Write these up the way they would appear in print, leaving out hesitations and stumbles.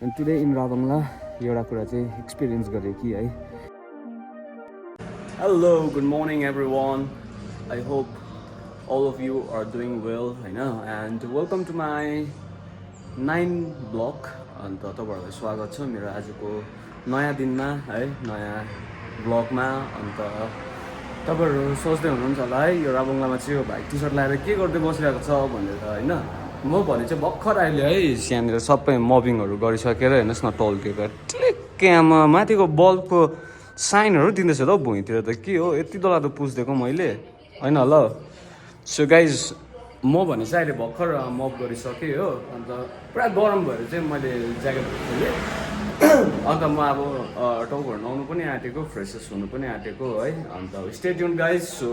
And today in Rabangla, एउटा कुरा चाहिँ एक्सपिरियन्स गरेँ कि है. Hello, good morning everyone. I hope all of you are doing well, होइन, and welcome to my 9 vlog. अन्त तपाईहरुलाई स्वागत छ मेरो आजको नयाँ दिनमा है, नयाँ भ्लगमा. अन्त तपाईहरु सोच्दै हुनुहुन्छ होला है यो राबङलामा चाहिँ यो भाइ टी-शर्ट लगाएर के गर्दै बसिरहेको छ भनेर हैन. म भने चाहिँ भर्खर अहिले है यहाँनिर सबै मबिङहरु गरिसकेर हेर्नुस् न टल्केको ट्लिक्क्यामा माथिको बल्बको साइनहरु दिँदैछ त भुइँतिर त के हो यति डरलाग्दो पुछ्दिएको मैले हैन ल. सो गाइज म भने चाहिँ अहिले भर्खर मप गरिसकेँ हो. अन्त पुरा गरम भएर चाहिँ मैले ज्याकेट खोलेँ. अन्त म अब टाउकोहरु नुहाउनु पनि आँटेको, फ्रेसेस हुनु पनि आँटेको है. अन्त स्टे ट्युन गाइज. सो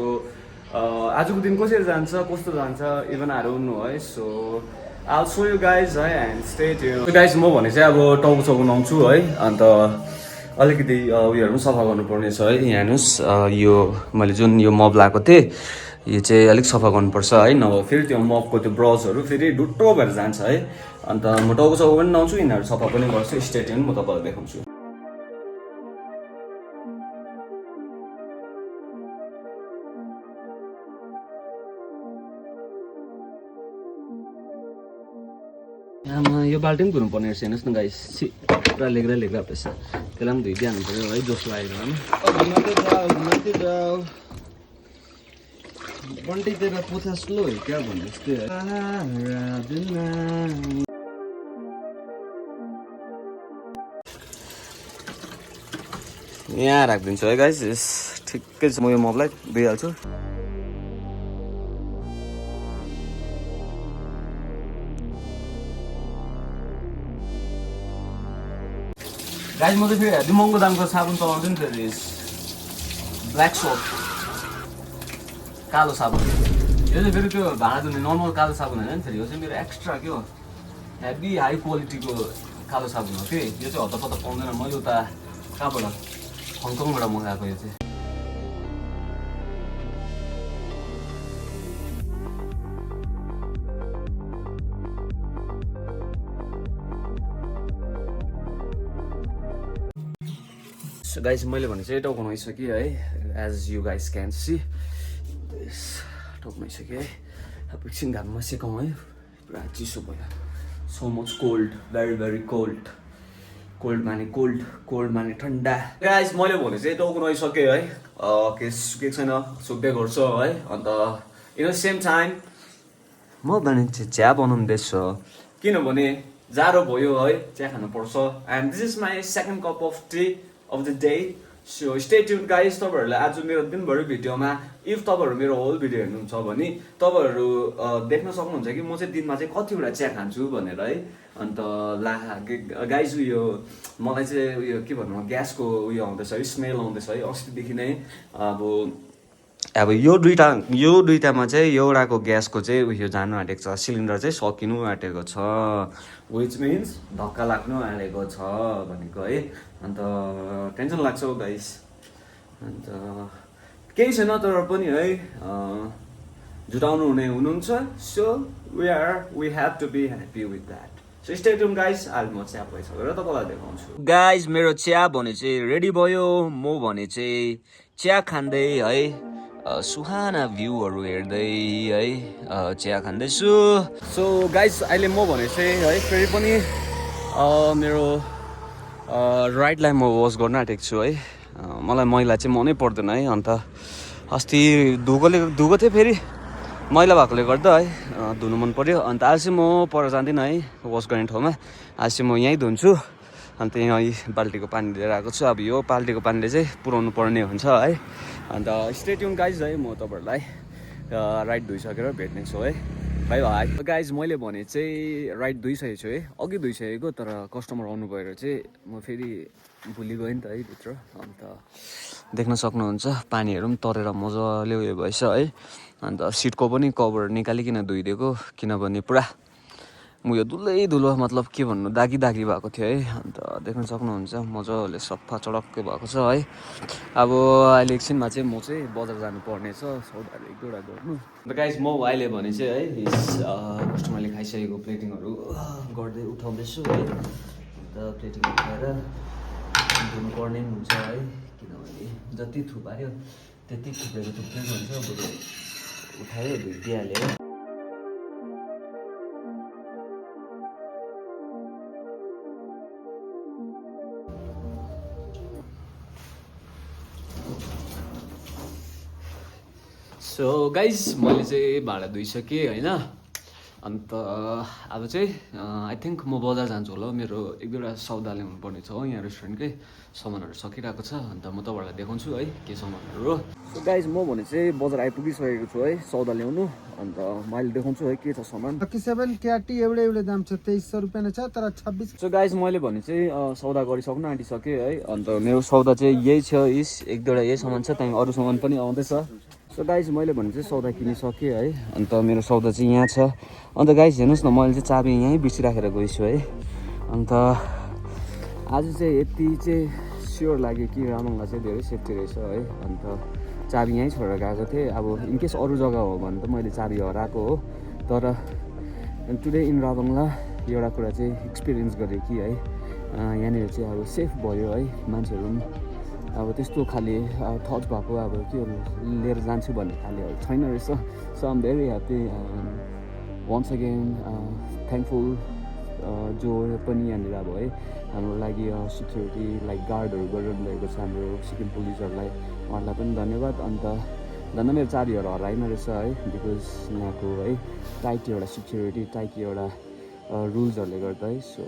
आजको दिन कसरी जान्छ कस्तो जान्छ इभन आई डोन्ट नो है. So I'll show you guys है and stay tuned. So guys म भने चाहिँ अब टाउको चौको नुहाउँछु है. अन्त अलिकति उयोहरु पनि सफा गर्नुपर्ने छ है. यहाँ हेर्नुस् यो मैले जुन यो मप लाएको थिएँ यो चाहिँ अलिक सफा गर्नुपर्छ है. नभए फेरि त्यो मपको त्यो ब्रसहरु फेरि डुट्टो भएर जान्छ है. अन्त म टाउको चौको पनि नुहाउँछु, यिनीहरु सफा पनि गर्छु. स्टे ट्युन, म तपाईहरुलाई देखाउँछु. यो बाल्टी पनि धुनुपर्ने रहेछ हेर्नुहोस् न गाइस. पुरा लेग्रा पेसा त्यसलाई पनि धुइदिइहाल्नु पऱ्यो है जस लागेर पनि. बन्टी तेरा पोथा स्लो है क्या भन्नु जस्तै है. यहाँ राखिदिन्छु है गाइस. ठिकै छ, म यो मबलाई धुइहाल्छु. गाइस म चाहिँ फेरि हेभी महँगो दामको साबुन चलाउँछु नि त. ब्ल्याक सोप कालो साबुन. यो चाहिँ फेरि त्यो भाँडा धुने नर्मल कालो साबुन होइन नि. फेरि यो चाहिँ मेरो एक्स्ट्रा के हो हेभी हाई क्वालिटीको कालो साबुन हो कि. यो चाहिँ हतपत पाउँदैन. मैले उता कहाँबाट हङकङबाट मगाएको यो चाहिँ. So guys मैले भने चाहिँ टाउको नुहाइसकेँ है. As you guys can see टाउको नुहाइसकेँ है. एकछिन घाममा सेकौँ है. पुरा चिसो भयो. So much cold, very cold. Cold माने ठन्डा. गाइस मैले भने चाहिँ टाउको नुहाइसकेँ है. केस सुकेको छैन, सुक्दै गर्छ है. अन्त इन द सेम टाइम म भने चाहिँ चिया बनाउँदैछ किनभने जाडो भयो है. चिया खानुपर्छ. And this is my second cup of T of the day. So stay tuned guys. तपाईहरुले आज मेरो दिनभरि भिडियोमा इफ तपाईहरु मेरो होल भिडियो हेर्नुहुन्छ भने तपाईहरु देख्न सक्नुहुन्छ कि म चाहिँ दिनमा चाहिँ कतिवटा चिया खान्छु भनेर है. अन्त ला गाइस उयो मलाई चाहिँ उयो के भन्नु ग्यासको उयो आउँदैछ है, स्मेल आउँदैछ है अस्तिदेखि नै. अब यो दुईटामा चाहिँ एउटाको ग्यासको चाहिँ उयो जानु आँटेको छ, सिलिन्डर चाहिँ सकिनु आँटेको छ. विच मिन्स धक्का लाग्नु आँटेको छ भनेको है. अन्त टेन्सन लाग्छ गाइस. अन्त केही छैन तर पनि है जुटाउनु हुनुहुन्छ. So we have to be happy with that. So stay tune guys. आज म चिया भइसकेर तपाईँलाई देखाउँछु. गाइस मेरो चिया भने चाहिँ रेडी भयो. म भने चाहिँ चिया खाँदै है सुहाना भ्यूहरू हेर्दै है चिया खाँदैछु. सो गाइस अहिले म भने चाहिँ है फेरि पनि मेरो राइटलाई म वास गर्न आँटेको छु है. मलाई मैला चाहिँ मनै पर्दैन है. अन्त अस्ति धुएको थिएँ फेरि मैला भएकोले गर्दा है धुनु मन पर्यो. अन्त आज चाहिँ म पर जाँदिनँ है वास गर्ने ठाउँमा. आज चाहिँ म यहीँ धुन्छु. अन्त यहीँ बाल्टीको पानी लिएर आएको छु. अब यो बाल्टीको पानीले चाहिँ पुऱ्याउनु पर्ने हुन्छ है. अन्त स्टे ट्युन गाइज है. म तपाईँहरूलाई राइड धुइसकेर भेट्नेछु है. By by guys. मैले भने चाहिँ राइड धुइसकेको छु है. अघि धुइसकेको तर कस्टमर आउनु भएर चाहिँ म फेरि भुलि गएँ नि त है भित्र. अन्त देख्न सक्नुहुन्छ पानीहरू पनि तरेर मजाले उयो भएछ है. अन्त सिटको पनि कभर निकालिकन धोइदिएको किनभने पुरा म यो धुलो मतलब के भन्नु दागी भएको थियो है. अन्त देख्न सक्नुहुन्छ मजाले सफा चडक्कै भएको छ है. अब अहिले एकछिनमा चाहिँ म चाहिँ बजार जानुपर्ने छ सौदाहरू एक दुईवटा गर्नु. अन्त गाइस म अहिले भने चाहिँ है कस्टमरले खाइसकेको प्लेटिङहरू गर्दै उठाउँदैछु है. अन्त प्लेटिङ उठाएर धुनुपर्ने हुन्छ है, किनभने जति थुपार्यो त्यति थुप्रेको हुन्छ, बरु उठायो धुइदिइहाल्यो। सो गाइज मैले चाहिँ भाडा धोइसकेँ होइन, अन्त अब चाहिँ आई थिङ्क म बजार जान्छु होला। मेरो एक दुईवटा सौदा ल्याउनु पर्ने छ हो, यहाँ रेस्टुरेन्टकै सामानहरू सकिरहेको छ, अन्त म तपाईँहरूलाई देखाउँछु है के सामानहरू हो। सो गाइज म भने चाहिँ बजार आइपुगिसकेको छु है सौदा ल्याउनु, अन्त म अहिले देखाउँछु है के छ सामान। 37 क्याटी एउटै दाम छ, 2300 रुपियाँ नै छ, तर 26। सो गाइज मैले भने चाहिँ सौदा गरिसक्नु आँटिसकेँ है, अन्त मेरो सौदा चाहिँ यही छ, एक दुईवटा यही सामान छ, त्यहाँदेखि अरू सामान पनि आउँदैछ। सो गाइज मैले भने चाहिँ सौदा किनिसकेँ है, अन्त मेरो सौदा चाहिँ यहाँ छ। अन्त गाइज हेर्नुहोस् न, मैले चाहिँ चाबी यहीँ बिर्सिराखेर गएछु है, अन्त आज चाहिँ यति चाहिँ स्योर लाग्यो कि रामङ्गा चाहिँ धेरै सेफ्टी रहेछ है, अन्त चाबी यहीँ छोडेर गएको थिएँ। अब इनकेस अरू जग्गा हो भने त मैले चाबी हराएको हो, तर टुडे इन रामङ्गा एउटा कुरा चाहिँ एक्सपिरियन्स गरेँ कि है यहाँनिर चाहिँ अब सेफ भयो है, मान्छेहरू पनि अब त्यस्तो खाले थट भएको अब के लिएर जान्छु भन्ने खाले छैन रहेछ। So I'm very happy, once again thankful जो पनि यहाँनिर अब है हाम्रो लागि सिक्युरिटी लाइक गार्डहरू गरिरहनु भएको छ हाम्रो सिक्किम पुलिसहरूलाई, उहाँहरूलाई पनि धन्यवाद। अन्त झन् मेरो चाबीहरू हराएन रहेछ है, बिकज यहाँको है टाइट एउटा सिक्युरिटी, टाइट एउटा रुल्सहरूले गर्दा है। सो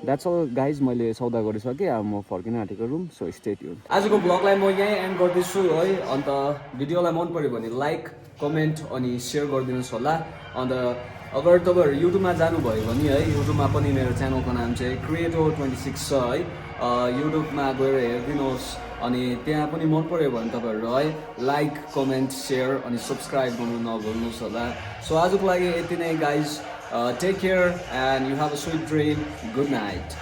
द्याट्स अल गाइज, मैले सौदा गरिसकेँ, अब म फर्किन आँटेको रुम। So stay tune. आजको ब्लगलाई म यहीँ एन्ड गर्दैछु है, अन्त भिडियोलाई मन पऱ्यो भने लाइक कमेन्ट अनि सेयर गरिदिनुहोस् होला। अन्त अगर तपाईँहरू युट्युबमा जानुभयो भने है, युट्युबमा पनि मेरो च्यानलको नाम चाहिँ Creator26 छ है, युट्युबमा गएर हेरिदिनुहोस्। अनि त्यहाँ पनि मन पऱ्यो भने तपाईँहरू है लाइक कमेन्ट सेयर अनि सब्सक्राइब गर्नु नभुल्नुहोस् होला। सो आजको लागि यति नै guys, take care and you have a sweet dream, good night.